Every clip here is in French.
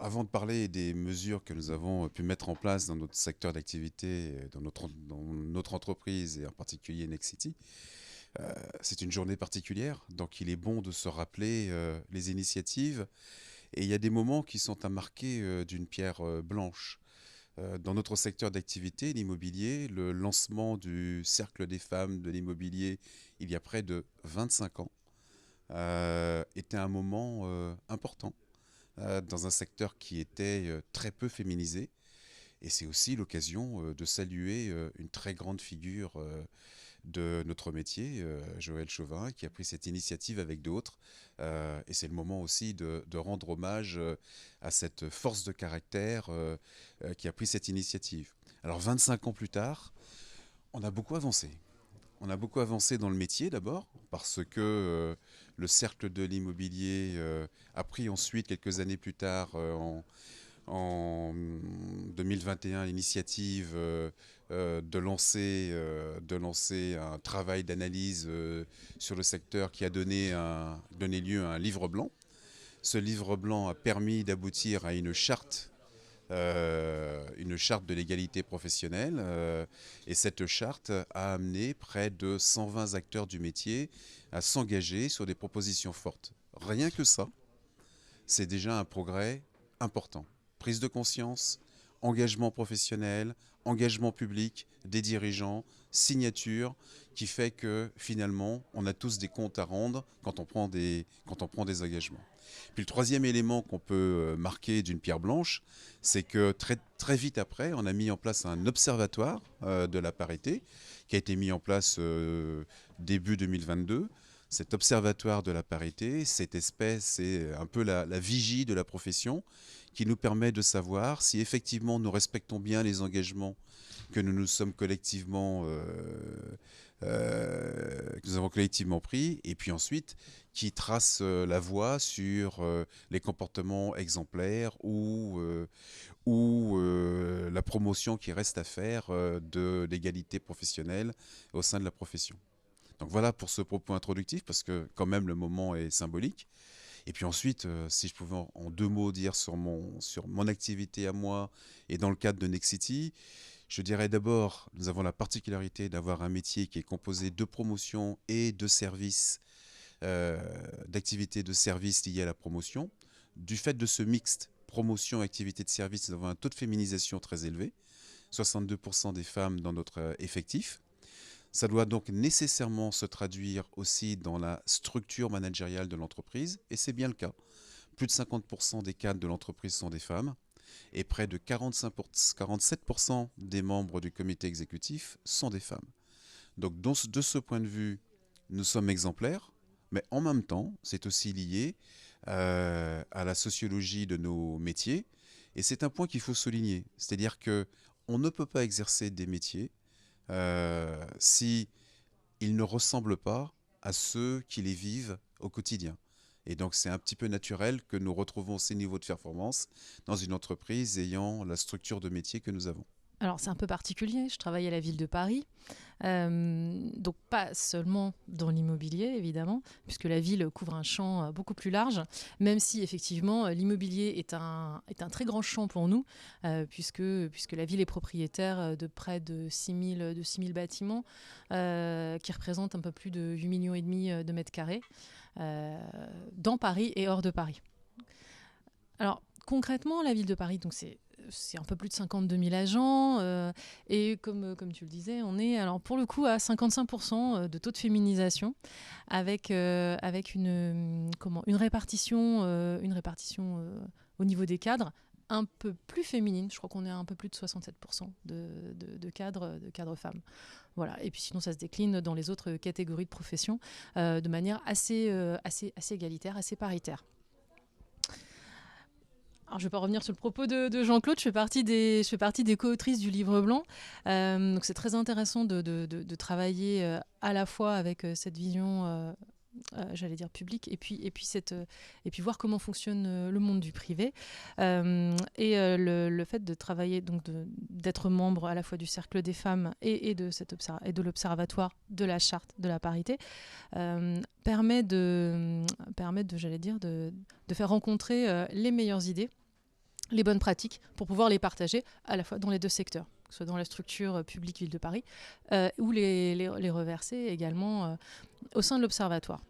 avant de parler des mesures que nous avons pu mettre en place dans notre secteur d'activité, dans notre entreprise et en particulier Nexity, c'est une journée particulière, donc il est bon de se rappeler les initiatives. Et il y a des moments qui sont à marquer d'une pierre blanche. Dans notre secteur d'activité, l'immobilier, le lancement du Cercle des femmes de l'immobilier il y a près de 25 ans était un moment important dans un secteur qui était très peu féminisé. Et c'est aussi l'occasion de saluer une très grande figure de notre métier, Joël Chauvin, qui a pris cette initiative avec d'autres. Et c'est le moment aussi de rendre hommage à cette force de caractère qui a pris cette initiative. Alors 25 ans plus tard, on a beaucoup avancé. On a beaucoup avancé dans le métier d'abord, parce que le cercle de l'immobilier a pris ensuite, quelques années plus tard, en 2021 l'initiative de lancer un travail d'analyse sur le secteur qui a donné lieu à un livre blanc. Ce livre blanc a permis d'aboutir à une charte de l'égalité professionnelle. Et cette charte a amené près de 120 acteurs du métier à s'engager sur des propositions fortes. Rien que ça, c'est déjà un progrès important. Prise de conscience, engagement professionnel, engagement public des dirigeants, signature, qui fait que finalement, on a tous des comptes à rendre quand on prend des engagements. Puis le troisième élément qu'on peut marquer d'une pierre blanche, c'est que très, très vite après, on a mis en place un observatoire de la parité qui a été mis en place début 2022. Cet observatoire de la parité, cette espèce, c'est un peu la vigie de la profession qui nous permet de savoir si effectivement nous respectons bien les engagements que nous nous sommes collectivement, que nous avons collectivement pris, et puis ensuite qui trace la voie sur les comportements exemplaires ou la promotion qui reste à faire de l'égalité professionnelle au sein de la profession. Donc voilà pour ce propos introductif, parce que quand même le moment est symbolique. Et puis ensuite, si je pouvais en 2 mots dire sur mon activité à moi et dans le cadre de Nexity, je dirais d'abord, nous avons la particularité d'avoir un métier qui est composé de promotion et de services, d'activités de services liées à la promotion. Du fait de ce mixte promotion et activité de service, nous avons un taux de féminisation très élevé, 62% des femmes dans notre effectif. Ça doit donc nécessairement se traduire aussi dans la structure managériale de l'entreprise, et c'est bien le cas. Plus de 50% des cadres de l'entreprise sont des femmes, et près de 47% des membres du comité exécutif sont des femmes. Donc de ce point de vue, nous sommes exemplaires, mais en même temps, c'est aussi lié à la sociologie de nos métiers, et c'est un point qu'il faut souligner. C'est-à-dire que on ne peut pas exercer des métiers si ils ne ressemblent pas à ceux qui les vivent au quotidien. Et donc c'est un petit peu naturel que nous retrouvons ces niveaux de performance dans une entreprise ayant la structure de métier que nous avons. Alors c'est un peu particulier, je travaille à la ville de Paris, donc pas seulement dans l'immobilier évidemment, puisque la ville couvre un champ beaucoup plus large, même si effectivement l'immobilier est un très grand champ pour nous, puisque la ville est propriétaire de près de 6 000 bâtiments, qui représentent un peu plus de 8,5 millions de mètres carrés, dans Paris et hors de Paris. Alors concrètement, la ville de Paris, donc c'est un peu plus de 52 000 agents. Et comme tu le disais, on est alors pour le coup à 55% de taux de féminisation avec une répartition au niveau des cadres un peu plus féminine. Je crois qu'on est à un peu plus de 67% de cadres femmes. Voilà. Et puis sinon, ça se décline dans les autres catégories de professions de manière assez égalitaire, assez paritaire. Alors, je ne vais pas revenir sur le propos de Jean-Claude, je fais partie des co-autrices du livre blanc. Donc c'est très intéressant de travailler à la fois avec cette vision, j'allais dire publique, et puis voir comment fonctionne le monde du privé. Le fait de travailler, donc d'être membre à la fois du Cercle des femmes et de l'Observatoire de la Charte de la parité, permet de faire rencontrer les meilleures idées les bonnes pratiques pour pouvoir les partager à la fois dans les deux secteurs, que ce soit dans la structure publique Ville de Paris ou les reverser également au sein de l'Observatoire.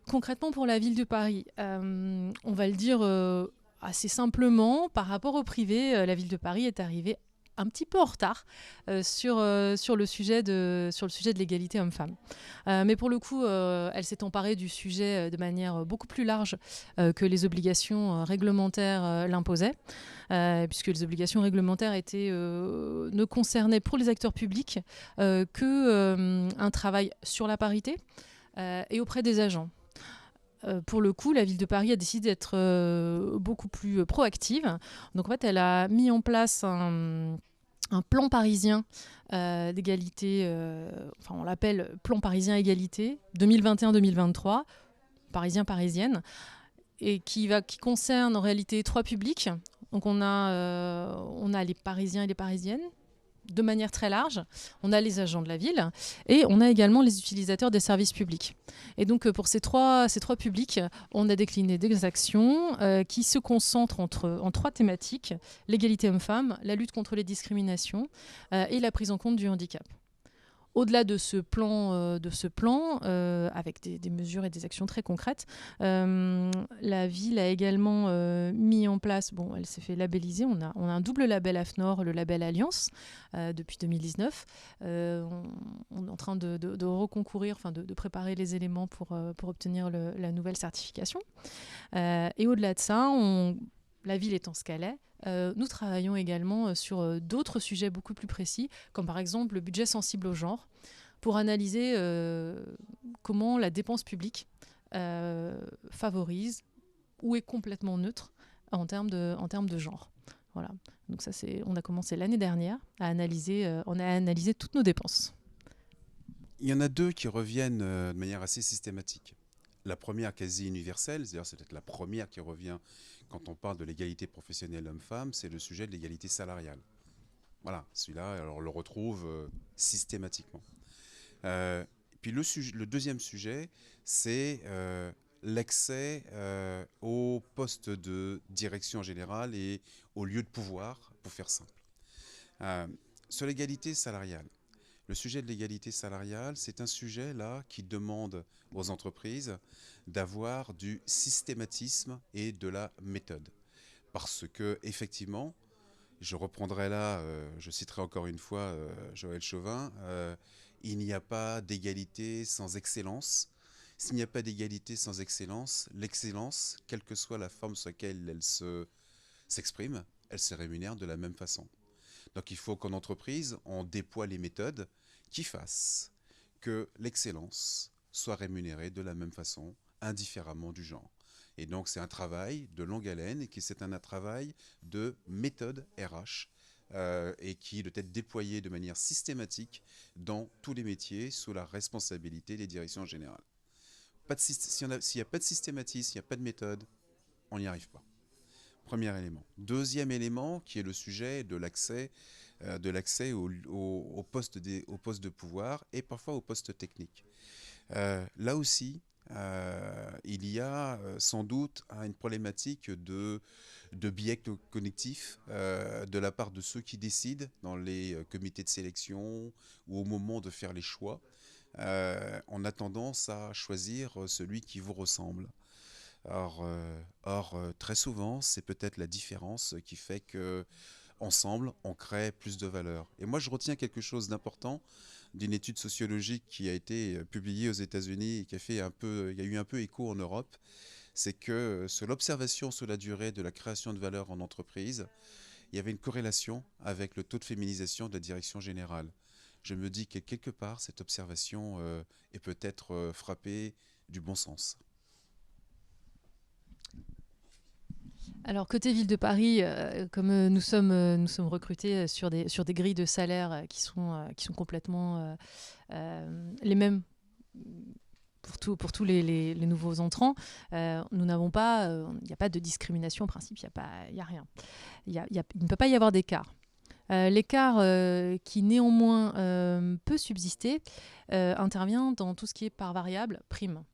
Concrètement, pour la Ville de Paris, on va le dire assez simplement, par rapport au privé, la Ville de Paris est arrivée un petit peu en retard sur le sujet de l'égalité homme-femme. Mais pour le coup, elle s'est emparée du sujet de manière beaucoup plus large que les obligations réglementaires l'imposaient, puisque les obligations réglementaires ne concernaient pour les acteurs publics qu'un travail sur la parité et auprès des agents. Pour le coup, la Ville de Paris a décidé d'être beaucoup plus proactive. Donc en fait, elle a mis en place un plan parisien d'égalité, on l'appelle plan parisien égalité 2021-2023, parisien-parisienne, et qui concerne en réalité 3 publics. Donc on a les Parisiens et les Parisiennes, de manière très large. On a les agents de la ville et on a également les utilisateurs des services publics. Et donc pour ces trois publics, on a décliné des actions qui se concentrent en 3 thématiques: l'égalité homme-femme, la lutte contre les discriminations et la prise en compte du handicap. Au-delà de ce plan, avec des mesures et des actions très concrètes, la ville a également mis en place, elle s'est fait labelliser, on a un double label AFNOR, le label Alliance, depuis 2019. On est en train de reconcourir, de préparer les éléments pour obtenir la nouvelle certification. Et au-delà de ça, la ville étant ce qu'elle est, nous travaillons également sur d'autres sujets beaucoup plus précis, comme par exemple le budget sensible au genre, pour analyser comment la dépense publique favorise ou est complètement neutre en termes de genre. Voilà. Donc ça, on a commencé l'année dernière à analyser toutes nos dépenses. Il y en a 2 qui reviennent de manière assez systématique. La première quasi universelle, c'est-à-dire c'est peut-être la première qui revient quand on parle de l'égalité professionnelle homme-femme, c'est le sujet de l'égalité salariale. Voilà, celui-là, alors on le retrouve systématiquement. Puis le deuxième sujet, c'est l'accès aux postes de direction générale et aux lieux de pouvoir, pour faire simple. Sur l'égalité salariale, le sujet de l'égalité salariale, c'est un sujet là qui demande aux entreprises d'avoir du systématisme et de la méthode. Parce que, effectivement, je reprendrai là, je citerai encore une fois Joël Chauvin, il n'y a pas d'égalité sans excellence. S'il n'y a pas d'égalité sans excellence, l'excellence, quelle que soit la forme sur laquelle elle s'exprime, elle se rémunère de la même façon. Donc il faut qu'en entreprise, on déploie les méthodes qui fassent que l'excellence soit rémunérée de la même façon, indifféremment du genre. Et donc c'est un travail de longue haleine et c'est un travail de méthode RH et qui doit être déployé de manière systématique dans tous les métiers sous la responsabilité des directions générales. S'il n'y a pas de systématisme, s'il n'y a pas de méthode, on n'y arrive pas. Premier élément. Deuxième élément, qui est le sujet de l'accès aux postes de pouvoir et parfois aux postes techniques. Là aussi, il y a sans doute une problématique de biais cognitifs de la part de ceux qui décident dans les comités de sélection ou au moment de faire les choix. On a tendance à choisir celui qui vous ressemble. Or, très souvent, c'est peut-être la différence qui fait que ensemble, on crée plus de valeur. Et moi, je retiens quelque chose d'important d'une étude sociologique qui a été publiée aux États-Unis et qui il y a eu un peu écho en Europe. C'est que sur l'observation sur la durée de la création de valeur en entreprise, il y avait une corrélation avec le taux de féminisation de la direction générale. Je me dis que quelque part, cette observation est peut-être frappée du bon sens. Alors côté Ville de Paris, comme nous sommes recrutés sur des grilles de salaire qui sont complètement les mêmes pour tous les nouveaux entrants, nous n'avons pas, il n'y a pas de discrimination en principe, il n'y a rien. Il ne peut pas y avoir d'écart. L'écart qui néanmoins peut subsister intervient dans tout ce qui est part variable, prime.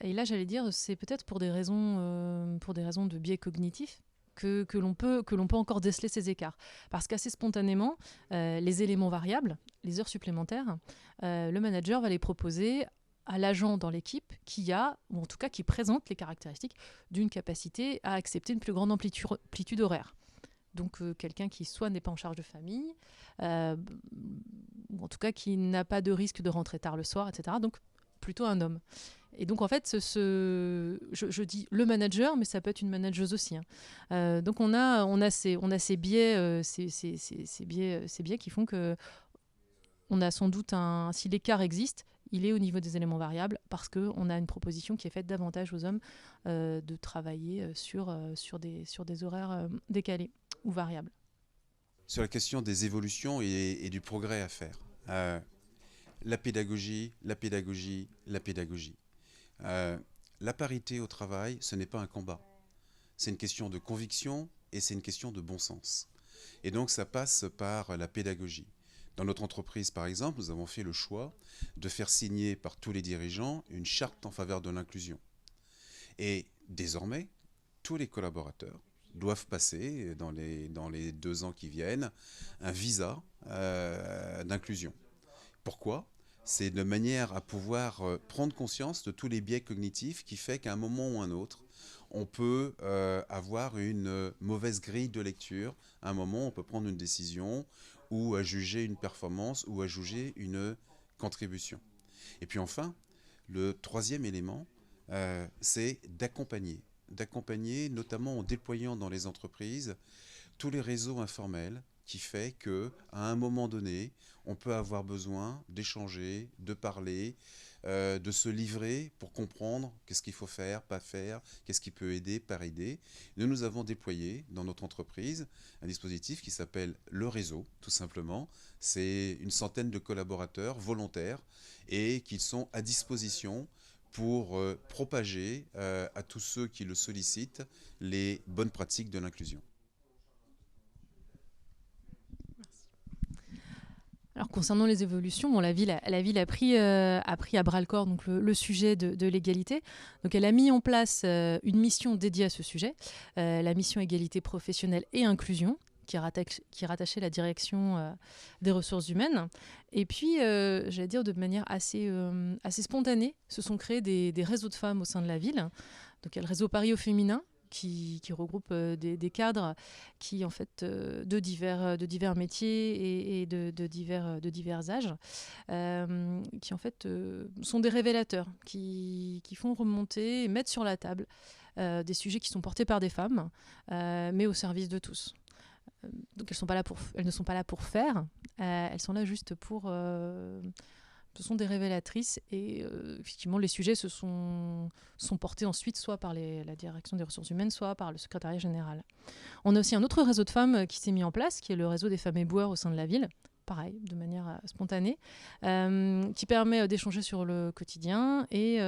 Et là, j'allais dire, c'est peut-être pour des raisons de biais cognitifs, que l'on peut encore déceler ces écarts. Parce qu'assez spontanément, les éléments variables, les heures supplémentaires, le manager va les proposer à l'agent dans l'équipe qui a, ou en tout cas qui présente les caractéristiques d'une capacité à accepter une plus grande amplitude horaire. Donc quelqu'un qui soit n'est pas en charge de famille, ou en tout cas qui n'a pas de risque de rentrer tard le soir, etc. Donc plutôt un homme. Et donc en fait, je dis le manager, mais ça peut être une manageuse aussi. Donc on a ces biais, ces biais qui font que on a sans doute si l'écart existe, il est au niveau des éléments variables parce qu'on a une proposition qui est faite davantage aux hommes de travailler sur des horaires décalés ou variables. Sur la question des évolutions et du progrès à faire. La pédagogie. La parité au travail, ce n'est pas un combat. C'est une question de conviction et c'est une question de bon sens. Et donc ça passe par la pédagogie. Dans notre entreprise, par exemple, nous avons fait le choix de faire signer par tous les dirigeants une charte en faveur de l'inclusion. Et désormais, tous les collaborateurs doivent passer, dans les 2 ans qui viennent, un visa d'inclusion. Pourquoi ? C'est de manière à pouvoir prendre conscience de tous les biais cognitifs qui fait qu'à un moment ou un autre, on peut avoir une mauvaise grille de lecture. À un moment, on peut prendre une décision ou à juger une performance ou à juger une contribution. Et puis enfin, le 3e élément, c'est d'accompagner notamment en déployant dans les entreprises tous les réseaux informels qui fait qu'à un moment donné, on peut avoir besoin d'échanger, de parler, de se livrer pour comprendre qu'est-ce qu'il faut faire, pas faire, qu'est-ce qui peut aider, pas aider. Nous avons déployé dans notre entreprise un dispositif qui s'appelle le réseau, tout simplement. C'est une centaine de collaborateurs volontaires et qui sont à disposition pour propager à tous ceux qui le sollicitent les bonnes pratiques de l'inclusion. Alors concernant les évolutions, bon, la ville a pris à bras-le-corps donc le sujet de l'égalité. Donc elle a mis en place une mission dédiée à ce sujet, la mission égalité professionnelle et inclusion, qui est rattachée à la direction des ressources humaines. Et puis, j'allais dire de manière assez spontanée, se sont créés des réseaux de femmes au sein de la ville. Donc il y a le réseau Paris au féminin, qui regroupe des cadres qui, en fait, de divers métiers et de divers âges, qui, en fait, sont des révélateurs, qui font remonter et mettre sur la table des sujets qui sont portés par des femmes, mais au service de tous. Donc elles ne sont pas là pour faire, elles sont là juste pour... ce sont des révélatrices et effectivement les sujets sont portés ensuite soit par la direction des ressources humaines, soit par le secrétariat général. On a aussi un autre réseau de femmes qui s'est mis en place, qui est le réseau des femmes éboueurs au sein de la ville, pareil, de manière spontanée, qui permet d'échanger sur le quotidien et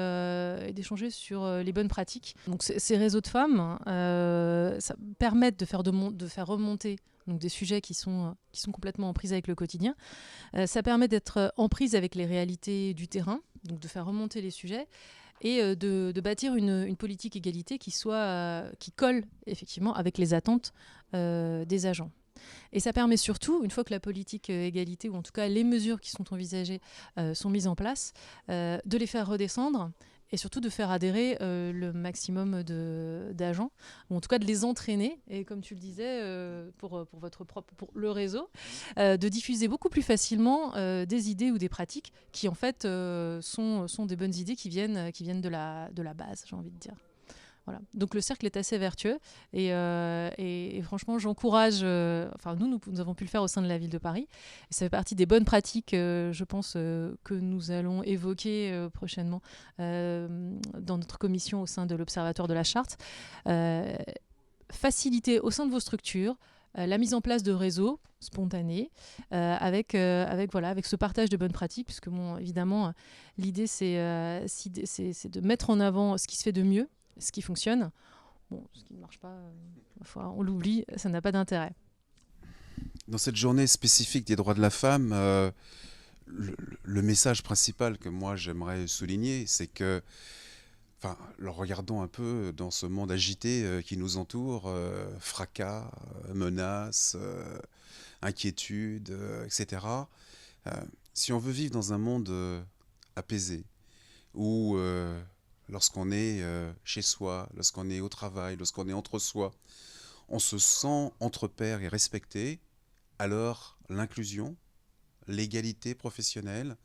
d'échanger sur les bonnes pratiques. Donc ces réseaux de femmes ça permettent de faire remonter donc des sujets qui sont complètement en prise avec le quotidien. Ça permet d'être en prise avec les réalités du terrain, donc de faire remonter les sujets et de bâtir une politique égalité qui colle effectivement avec les attentes des agents. Et ça permet surtout, une fois que la politique égalité, ou en tout cas les mesures qui sont envisagées sont mises en place, de les faire redescendre et surtout de faire adhérer le maximum d'agents, ou en tout cas de les entraîner, et comme tu le disais, pour le réseau, de diffuser beaucoup plus facilement des idées ou des pratiques qui en fait sont des bonnes idées qui viennent de la base, j'ai envie de dire. Voilà. Donc le cercle est assez vertueux et franchement j'encourage, nous avons pu le faire au sein de la ville de Paris et ça fait partie des bonnes pratiques je pense que nous allons évoquer prochainement dans notre commission au sein de l'Observatoire de la Charte. Faciliter au sein de vos structures la mise en place de réseaux spontanés avec ce partage de bonnes pratiques, puisque bon, évidemment l'idée c'est de mettre en avant ce qui se fait de mieux, ce qui fonctionne. Bon, ce qui ne marche pas, on l'oublie, ça n'a pas d'intérêt. Dans cette journée spécifique des droits de la femme, le message principal que moi j'aimerais souligner, c'est que enfin, le regardons un peu dans ce monde agité qui nous entoure, fracas, menaces, inquiétudes, etc. Euh, Si on veut vivre dans un monde apaisé, où lorsqu'on est chez soi, lorsqu'on est au travail, lorsqu'on est entre soi, on se sent entre pairs et respecté, alors l'inclusion, l'égalité professionnelle,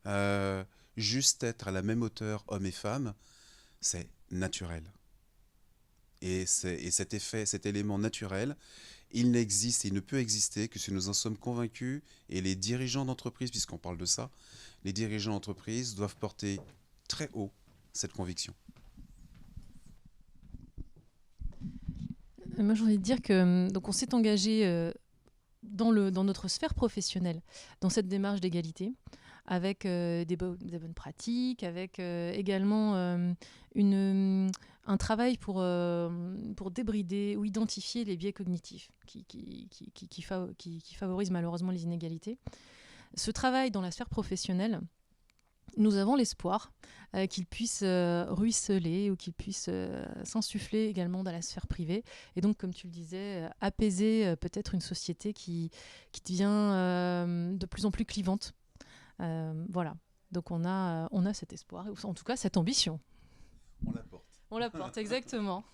euh, juste être à la même hauteur hommes et femmes, c'est naturel. Et cet effet, cet élément naturel, il n'existe et il ne peut exister que si nous en sommes convaincus, et les dirigeants d'entreprise, puisqu'on parle de ça, les dirigeants d'entreprise doivent porter très haut cette conviction. Moi, j'ai envie de dire que donc on s'est engagé dans notre sphère professionnelle, dans cette démarche d'égalité, avec des bonnes pratiques, avec également un travail pour débrider ou identifier les biais cognitifs qui favorisent malheureusement les inégalités. Ce travail dans la sphère professionnelle, nous avons l'espoir qu'il puisse ruisseler ou qu'il puisse s'insuffler également dans la sphère privée. Et donc, comme tu le disais, apaiser peut-être une société qui devient de plus en plus clivante. Voilà. Donc, on a cet espoir, ou en tout cas cette ambition. On la porte. On la porte, exactement.